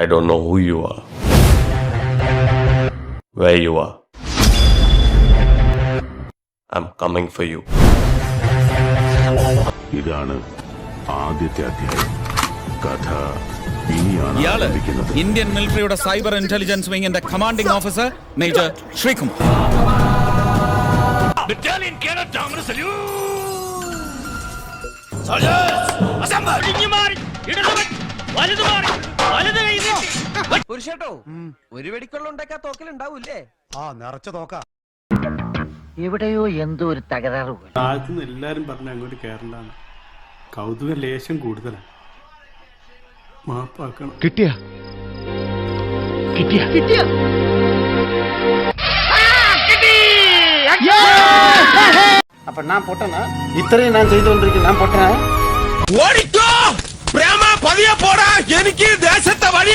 I don't know who you are, where you are. I'm coming for you. ഇതാണ് ആദ്യത്തെ അധ്യായം. കഥ ഇനിയാണ് ആരംഭിക്കുന്നത്. ഇന്ത്യൻ മിലിറ്ററിയുടെ സൈബർ ഇന്റലിജൻസ് വിങ്ങിന്റെ കമാൻഡിംഗ് ഓഫീസർ മേജർ ശ്രീകുമാർ. പുരുഷേട്ടോ, ഒരു വെടിക്കൊള്ള ഉണ്ടാക്കാ തോക്കലുണ്ടാവൂലേ? ആ നിറച്ച തോക്ക. എവിടെയോ എന്തോ ഒരു തകരാറ് പോലെ. താഴത്തുനിന്ന് എല്ലാരും പറഞ്ഞ അങ്ങോട്ട് കയറണ്ടാണ്. കൗതുക ലേശം കൂടുതലാണ്. മാപ്പാക്കണം. കിട്ടിയ அப்ப நான் போட்டேனா? இத்தனையும் நான் செய்து கொண்டிருக்கேன். நான் போட்டேன். ഓടിക്കോ പ്രേമ പതിയെ പോടാ, എനിക്ക് ദേശത്തെ വഴി